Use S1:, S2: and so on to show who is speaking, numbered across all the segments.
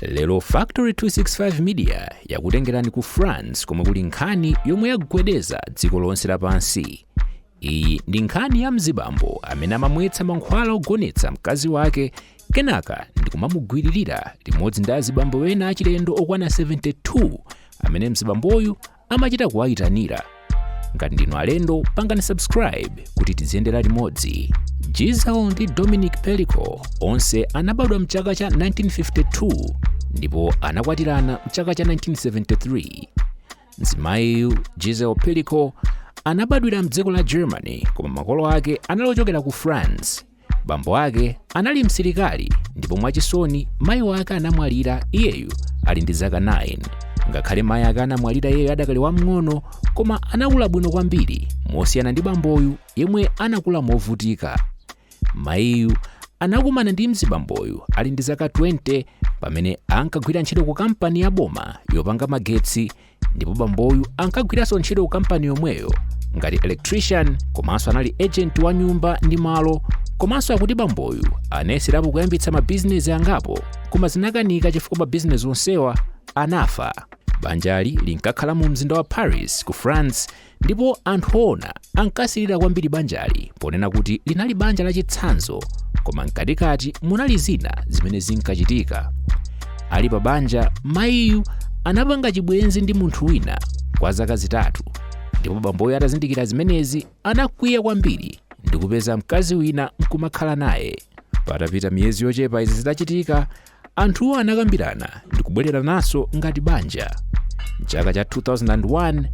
S1: Lero Factory 265 Media yakutengerani ku France komwe kuli nkhani yomwe yagwedeza dziko lonse lapansi. Iyi ndi nkhani ya mzibambo amene amamwetsa mankhwala ogonetsa mkazi wake kenaka ndi kumamugwiririra limodzi ndi azibambo wena achilendo okwana 72 amene mzibamboyu amachita kuwayitanira. Ngati ndinu alendo pangani subscribe kuti tiziyendera limodzi. Giselle ndi Dominique Pellico onse anabadwa mchaka cha 1952 ndipo anakwatirana mchaka cha 1973. Mzimayi Giselle Pellico anabadwira mdziko la Germany koma makolo ake analochokera ku France. Bambo ake anali msilikali ndipo mwachisoni mayi wake anamwalira iyeyu ali ndi zaka 9. Ngakhale mayi ake anamwalira iyeyu adakali wamng'ono koma anakula bwino kwambiri mosiyana ndi bamboyu yemwe anakula movutika. Mayiyu anakumana ndi mzibamboyu ali ndi zaka 20 pamene ankagwira ntchito ku kampani ya boma yopanga magetsi ndipo bamboyu ankagwiranso ntchito ku kampani yomweyo ngati electrician komanso anali agent wa nyumba ndi malo komanso akuti bamboyu anayeserapo kuyambitsa mabizinesi angapo koma zinakanika chifukwa mabizinesi onsewa anafa. Banjali linkakhala mu mzinda wa Paris ku France ndipo anthu ona ankasirira kwambiri banjali ponena kuti linali banja lachitsanzo koma mkatikati munali zina zimene zinkachitika. Ali pa banja mayiyu anapanga chibwenzi ndi munthu wina kwa zaka zitatu ndipo bamboyo atazindikira zimenezi anakwiya kwambiri ndi kupeza mkazi wina nkumakhala naye. Patapita miyezi yochepa izi zidachitika anthuwo anakambirana ndi kubwerera naso ngati banja. Mchaka cha 2001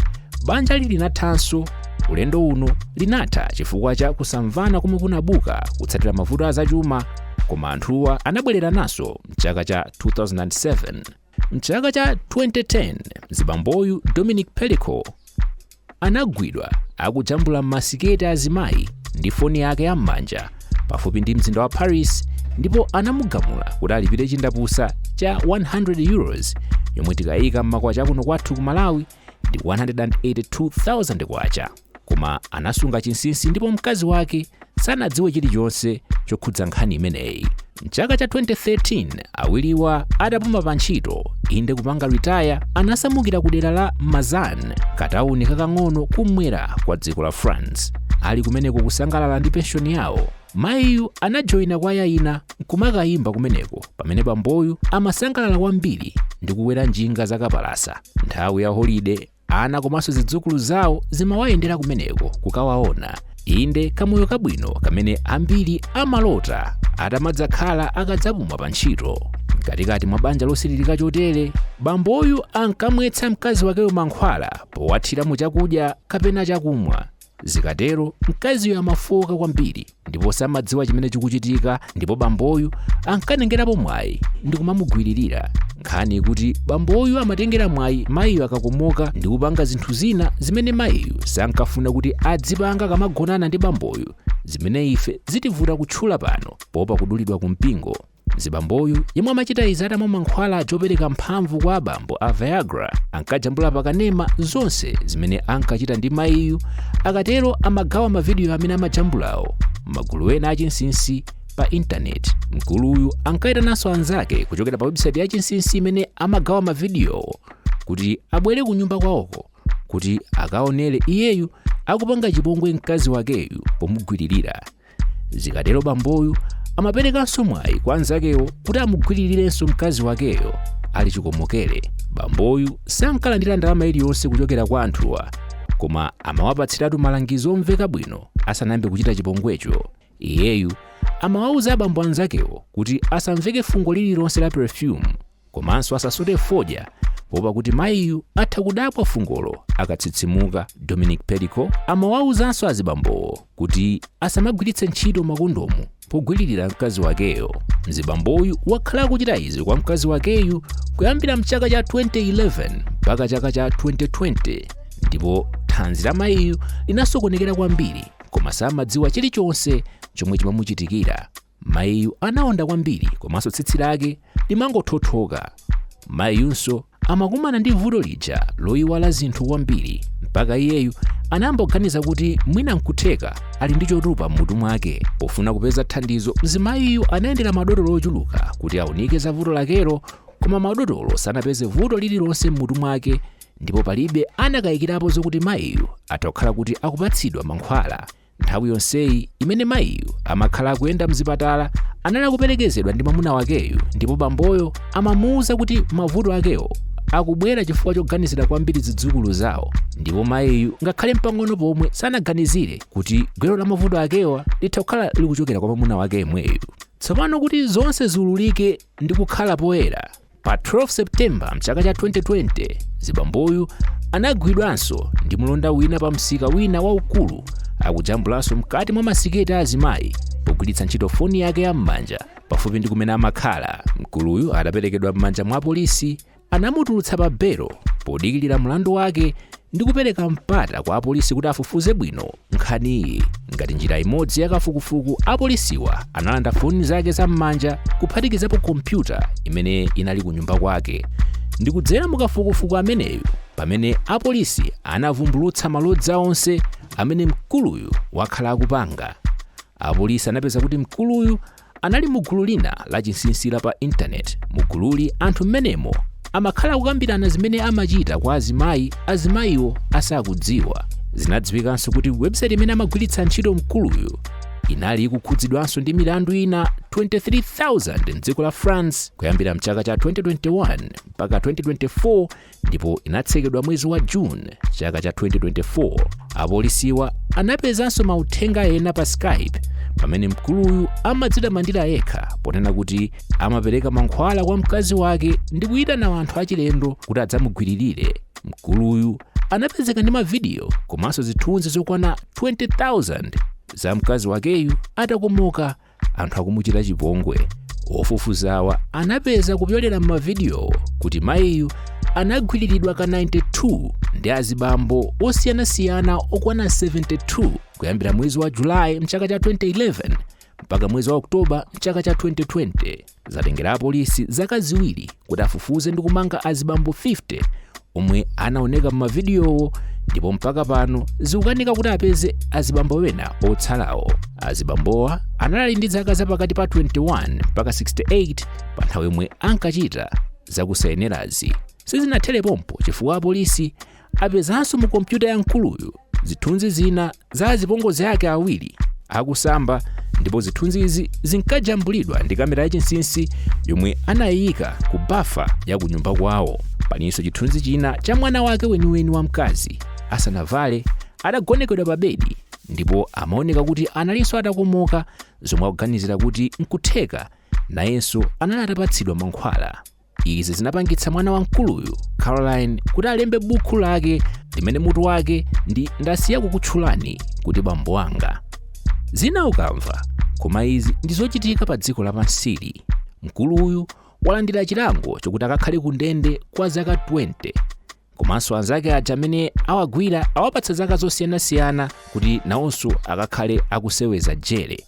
S1: banja linathanso. Ulendo uno linatha chifukwa cha kusamvana komwe kunabuka kutsatira mavuto azachuma koma anthuwa anabwerera naso mchaka cha 2007. Mchaka cha 2010 mzibamboyu Dominique Pellico anagwidwa akujambula masiketi azimayi ndi foni yake yam'manja pafupi ndi mzinda wa Paris ndipo anamugamula kuti alipire chindapusa cha 100 euros yomwe tikayika m'makwacha kuno kwathu ku Malawi ndi 182,000 kwacha. Koma anasunga chinsinsi ndipo mkazi wake sanadziwe chilichonse chokhudza nkhani imeneyi. Mchaka cha 2013 awiriwa adapuma pa ntchito inde kupanga retire anasamukira ku dera la Mazan katawuni kakang'ono kumwera kwa dziko la France. Ali kumeneko kusangalala ndi penshoni yawo mayiyu anajoyina kwaya ina nkumakayimba kumeneko pamene bamboyu amasangalala kwambiri ndi kuwera njinga zakapalasa. Nthawi ya holiday ana komanso zidzukulu zawo zimawayendera kumeneko kukawaona. Inde kamoyo kabwino kamene ambiri amalota atamadzakhala akadzapuma pa ntchito. Katikati mwa banja losiririka chotere bamboyu ankamwetsa mkazi wakeyo mankhwala powathira mu chakudya kapena chakumwa. Zikatero mkaziyo amafoka kwambiri ndipo samadziwa chimene chikuchitika ndipo bamboyu ankanengerapo mwayi ndi kumamugwiririra. Nkhani kuti bamboyu amatengera mwayi mayiyo akakomoka ndi kupanga zinthu zina zimene mayiyo sankafuna kuti adzipanga kamagonana ndi bamboyu zimene ife zitivuta kutchula pano popa kudulidwa ku mpingo. Mzibamboyu yemwe amachita izi atamwa mankhwala chopereka mphamvu kwa abambo a Viagra ankajambula pakanema zonse zimene ankachita ndi mayiyu. Akatero amagawa mavidiyo amene amajambulawo magulu ena achinsinsi pa intaneti. Mguluyu ankayitananso anzake kuchokera pa website ya chinsinsi imene amagawa mavidiyo kuti abwere ku nyumba kwawoko kuti akaonere iyeyu akupanga chipongwe mkazi wakeyu pomugwiririra. Zikatero bamboyu amaperekanso mwayi kwa anzakewo kuti amugwirirenso mkazi wakeyo ali chikomokere. Bamboyu sankalandira ndalama iliyonse kuchokera kwa anthuwa koma amawapatsiratu malangizo omveka bwino asanayambe kuchita chipongwecho. Iyeyu amawauza abambo anzakewo kuti asamveke fungo lililonse la perfume komanso asasote fodya popa kuti mayiyu atha kudabwa fungolo akatsitsimuka. Dominique Pellico amawauzanso azibambowo kuti asamagwiritse ntchito makondomu pogwiririra mkazi wakeyo. Mzibamboyu wakhala kuchita izi kwa mkazi wakeyu kuyambira mchaka cha 2011 mpaka chaka cha 2020 ndipo thanzi la mayiyu linasokonekera kwambiri koma samadziwa chilichonse chomwe chimamuchitikira. Mayiyu anaonda kwambiri komanso tsitsi lake limangothothoka. Mayiyunso amakumana ndi vuto lija loyiwala zinthu kwambiri mpaka iyeyu anayamba kuganiza kuti mwina nkutheka ali ndi chotupa m'mutu mwake. Pofuna kupeza thandizo mzimayiyu anayendera madotolo ochuluka kuti aunike za vuto lakelo koma madotolo sanapeze vuto lililonse m'mutu mwake, ndipo palibe anakayikirapo zokuti mayiyu atakhala kuti akupatsidwa mankhwala. Nthawi yonseyi imene mayiyu amakhala akuyenda mzipatala anali akuperekezedwa ndi mwamuna wakeyu, ndipo bamboyo amamuwuza kuti mavuto akewo akubwera chifukwa choganizira kwambiri zidzukulu zawo, ndipo mayiyu ngakhale mpang'ono pomwe sanaganizire kuti gwero la mavuto akewa litha kukhala likuchokera kwa mwamuna wake yemweyu. Tsopano kuti zonse ziwululike ndi kukhala poyera, pa 12 Septemba mchaka cha 2020 zibamboyu anagwidwanso ndi mlonda wina pa msika wina waukulu akujambulanso mkati mwa masiketi a azimayi pogwiritsa ntchito foni yake ya m'manja pafupi ndi kumene amakhala. Mkuluyu adaperekedwa m'manja mwa apolisi, anamutulutsa pa belo podikilira mlandu wake ndi kupereka mpata kwa apolisi kuti afufuze bwino nkhaniyi. Ngati njira imodzi ya kafukufuku, apolisiwa analanda foni zake za m'manja kuphatikizapo kompyuta imene inali ku nyumba kwake. Ndi kudzera mukafukufuku ameneyu pamene apolisi anavumbulutsa malodzi onse amene mkuluyu wakhala akupanga. Apolisi anapeza kuti mkuluyu anali mugulu lina la chinsinsi pa intaneti. Mugululi anthu mmenemo amakhala kukambirana zimene amachita kwa azimayiwo asakudziwa. Zinadziwikanso kuti website imene amagwiritsa ntchito mkuluyu inali ikukhudzidwanso ndi milandu ina 23,000 m'dziko la France kuyambira mchaka cha 2021 mpaka 2024, ndipo inatsekedwa mwezi wa June chaka cha 2024. Apolisiwa anapezanso mauthenga ena pa Skype pamene mkuluyu amadzitamandira yekha ponena kuti amapereka mankhwala kwa mkazi wake ndi kuyitana anthu achilendo kuti adzamugwiririre. Mkuluyu anapezeka ndi mavidiyo komanso zithunzi zokwana 20,000 za mkazi wakeyu atakomoka, anthu akumuchita chipongwe. Ofufuzawa anapeza kupyolera m'mavidiyo kuti mayiyu anagwiriridwa ka 92 ndi azibambo osiyanasiyana okwana 72 kuyambira mwezi wa Julayi mchaka cha 2011 mpaka mwezi wa Oktoba mchaka cha 2020. Zatengera apolisi zaka ziwiri kuti afufuze ndi kumanga azibambo 50 omwe anaoneka m'mavidiyowo, ndipo mpaka pano zikukanika kuti apeze azibambo wena otsalawo. Azibambowa anali ndi zaka zapakati pa 21 mpaka 68 pa nthawi yomwe ankachita zakusayenerazi. Sizinathere pompo chifukwa apolisi apezanso mu kompyuta ya mkuluyu zithunzi zina za azipongozi ake awiri akusamba, ndipo zithunzi izi zinkajambulidwa ndi kamera yachinsinsi yomwe anayika ku bafa ya ku nyumba kwawo. Palinso chithunzi china cha mwana wake weniweni wa mkazi asanavale adagonekedwa pa bedi, ndipo amaoneka kuti analinso atakomoka, zomwe akuganizira kuti nkutheka nayenso anali atapatsidwa mankhwala. Izi zinapangitsa mwana wa mkuluyu Caroline kuti alembe buku lake limene mutu wake ndi ndasiya kukutchulani kuti bambo wanga. Zina ukamva, koma izi ndi zochitika pa dziko lapansili. Mkuluyu walandira chilango chokuti akakhale ku ndende kwa zaka 20, komanso anzake aja amene awagwira awapatsa zaka zosiyanasiyana kuti nawonso akakhale akuseweza jele.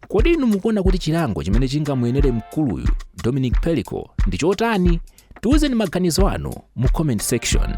S1: Kodi inu mukuona kuti chilango chimene chingamuyenere mkuluyu Dominic Pellico ndi chotani? Tiwuzeni maganizo anu mu comment section.